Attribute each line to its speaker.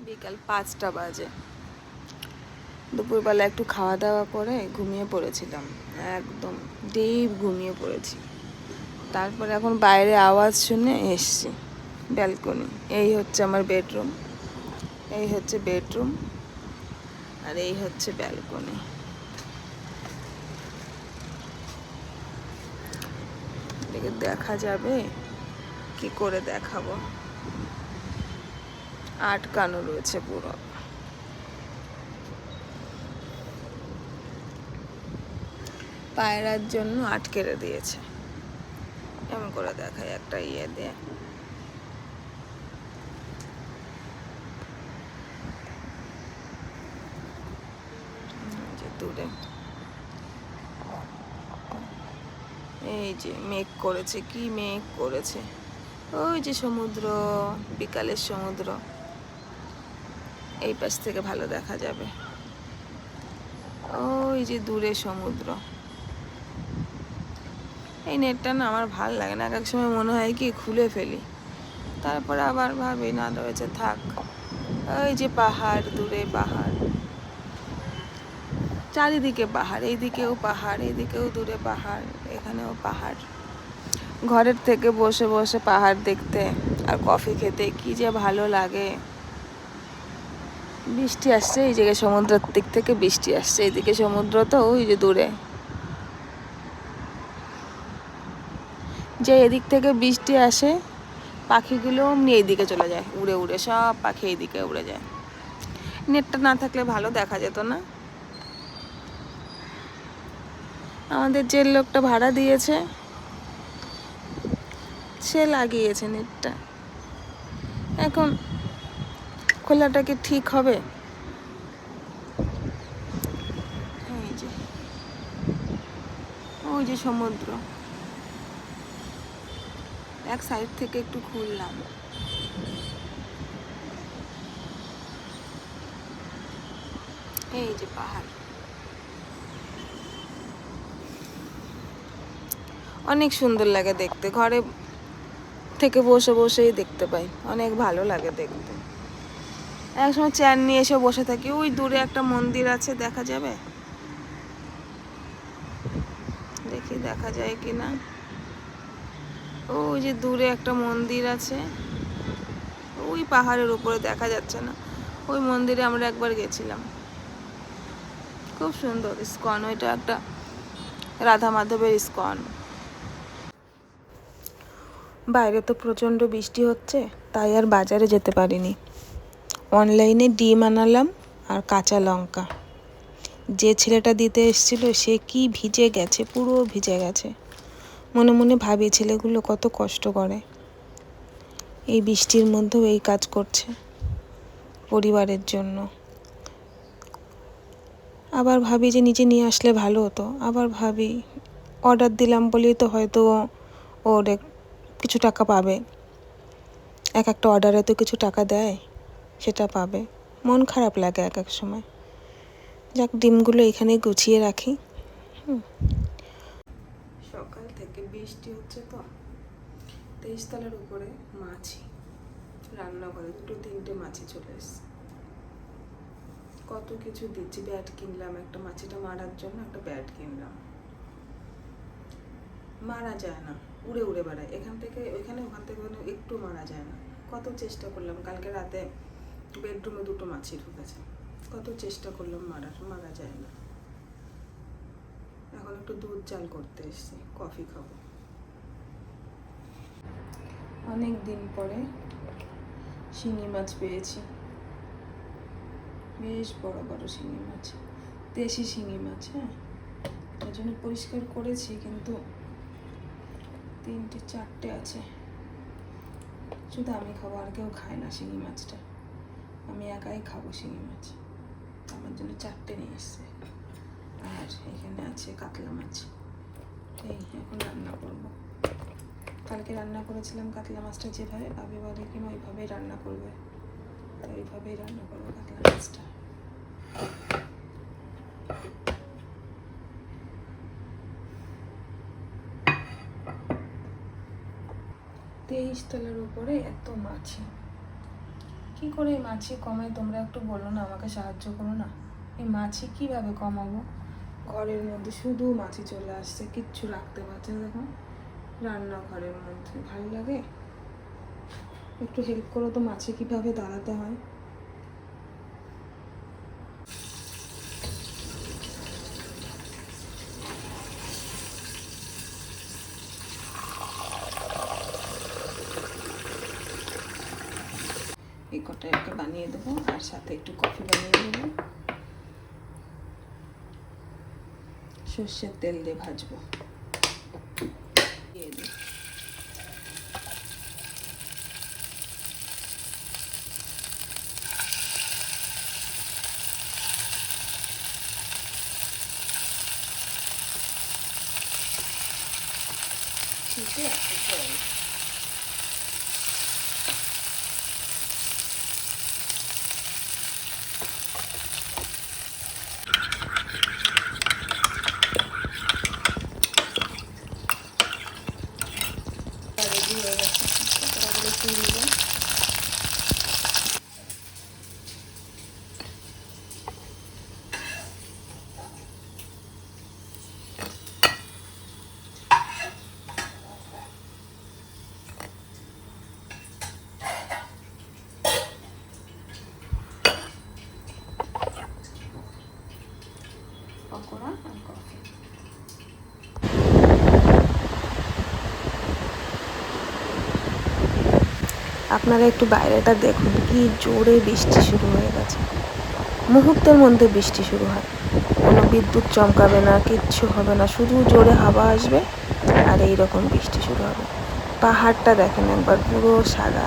Speaker 1: বিকাল 5টা বাজে। দুপুরবেলা একটু খাওয়া দাওয়া করে ঘুমিয়ে পড়েছিলাম, একদম ডিপ ঘুমিয়ে পড়েছি। তারপরে এখন বাইরে আওয়াজ শুনে এসছি ব্যালকনি। এই হচ্ছে আমার বেডরুম, এই হচ্ছে বেডরুম, আর এই হচ্ছে ব্যালকনি। এদিকে দেখা যাবে, কি করে দেখাবো, আটকানো রয়েছে পুরো। পায়রার জন্য আটকে দিয়েছে। এমন করে দেখায় একটা ইয়ে দিয়ে। যে দূরে এই যে মেঘ করেছে, কি মেঘ করেছে। ওই যে সমুদ্র, বিকালের সমুদ্র, এই পাশ থেকে ভালো দেখা যাবে। ওই যে দূরে সমুদ্র। এই নেটটা না আমার ভাল লাগে না, এক সময় মনে হয় কি খুলে ফেলি, তারপর আবার ভাবি না রয়েছে থাক। ওই যে পাহাড়, দূরে পাহাড়, চারিদিকে পাহাড়, এইদিকেও পাহাড়, এইদিকেও দূরে পাহাড়, এখানেও পাহাড়। ঘরের থেকে বসে বসে পাহাড় দেখতে আর কফি খেতে কি যে ভালো লাগে। বৃষ্টি আসছে, এই জায়গায় সমুদ্রের দিক থেকে বৃষ্টি আসছে, এইদিকে সমুদ্র তো ওই যে দূরে। যে এদিক থেকে বৃষ্টি আসে, পাখিগুলো অমনি এইদিকে চলে যায়, উড়ে উড়ে সব পাখি এইদিকে উড়ে যায়। নেটটা না থাকলে ভালো দেখা যেত না। আমাদের যে লোকটা ভাড়া দিয়েছে সে লাগিয়েছে নেটটা, এখন খোলাটা কি ঠিক হবে? এই যে ওই যে সমুদ্র, এক সাইড থেকে একটু খুললাম। এই যে পাহাড়, অনেক সুন্দর লাগে দেখতে। ঘরে থেকে বসে বসেই দেখতে পাই, অনেক ভালো লাগে দেখতে। একসময় চেয়ার নিয়ে এসে বসে থাকি। ওই দূরে একটা মন্দির আছে, দেখা যাবে, দেখি দেখা যায় কিনা। ওই যে দূরে একটা মন্দির আছে, ওই পাহাড়ের উপরে, দেখা যাচ্ছে না। ওই মন্দিরে আমরা একবার গেছিলাম, খুব সুন্দর ইস্কন, ওইটা একটা রাধা মাধবের ইস্কন। বাইরে তো প্রচণ্ড বৃষ্টি হচ্ছে, তাই আর বাজারে যেতে পারিনি। অনলাইনে ডিম আনালাম আর কাঁচা লঙ্কা। যে ছেলেটা দিতে এসেছিল সে কি ভিজে গেছে, পুরো ভিজে গেছে। মনে মনে ভাবি ছেলেগুলো কত কষ্ট করে, এই বৃষ্টির মধ্যেও এই কাজ করছে পরিবারের জন্য। আবার ভাবি যে নিজে নিয়ে আসলে ভালো হতো, আবার ভাবি অর্ডার দিলাম বলেই তো হয়তো ওর কিছু টাকা পাবে, এক একটা অর্ডারে তো কিছু টাকা দেয়, সেটা পাবে। মন খারাপ লাগে এক এক সময়। যাক, ডিমগুলো এখানে গুছিয়ে রাখি। সকাল থেকে বৃষ্টি হচ্ছে তো, 23 তলার উপরে মাছি, রান্নাঘরে 2-3টে মাছি চলে এসছে। কত কিছু দিচ্ছি, ব্যাট কিনলাম, একটা মাছিটা মারার জন্য একটা ব্যাট কিনলাম, মারা যায় না, উড়ে উড়ে বেড়ায় এখান থেকে ওইখানে, ওখান থেকে ওখানে, একটু মারা যায় না। কত চেষ্টা করলাম, কালকে রাতে বেডরুমে 2টো মাছি ঢুকেছে, কত চেষ্টা করলাম মারা যায় না। এখন একটু দুধ চাল করতে এসেছি, কফি খাবো। অনেক দিন পরে শিঙি মাছ পেয়েছি, বেশ বড় বড় শিঙি মাছ, দেশি শিঙি মাছ। হ্যাঁ, ওই জন্য পরিষ্কার করেছি, কিন্তু 3-4টে আছে। শুধু আমি খাবো, আর কেউ খায় না শিঙি মাছটা, আমি একাই খাবো শিঙি মাছ। আমার জন্য 4টে নিয়ে এসছে। আর এখানে আছে কাতলা মাছ, এই এখন রান্না করবো। কালকে রান্না করেছিলাম কাতলা মাছটা যেভাবে, ভাবি বলে কিনা ওইভাবেই রান্না করবে, তাই ওইভাবেই রান্না করবো কাতলা মাছটা। 23 তলার উপরে এত মাছি, কি করে এই মাছি কমাই তোমরা একটু বলো না, আমাকে সাহায্য করো না। এই মাছি কিভাবে কমাবো? ঘরের মধ্যে শুধু মাছি চলে আসছে, কিচ্ছু রাখতে পারছে না। দেখো রান্নাঘরের মধ্যে ভালো লাগে, একটু হেল্প করো তো, মাছি কিভাবে দাঁড়াতে হয়। এই কটা একটা বানিয়ে দেবো, আর সাথে একটু কফি বানিয়ে দেবো। সর্ষের তেল দিয়ে ভাজবো। দিয়ে দিই। ঠিক আছে, জল। রেডি হয়ে গেছে, পকোড়াগুলো তুলে দিলাম। পকোড়া আর কফি। আপনারা একটু বাইরেটা দেখুন, কি জোরে বৃষ্টি শুরু হয়ে গেছে। মুহূর্তের মধ্যে বৃষ্টি শুরু হয়, কোনো বিদ্যুৎ চমকাবে না, কিচ্ছু হবে না, শুধু জোরে হাওয়া আসবে আর এই রকম বৃষ্টি শুরু হবে। পাহাড়টা দেখেন একবার, পুরো সাদা।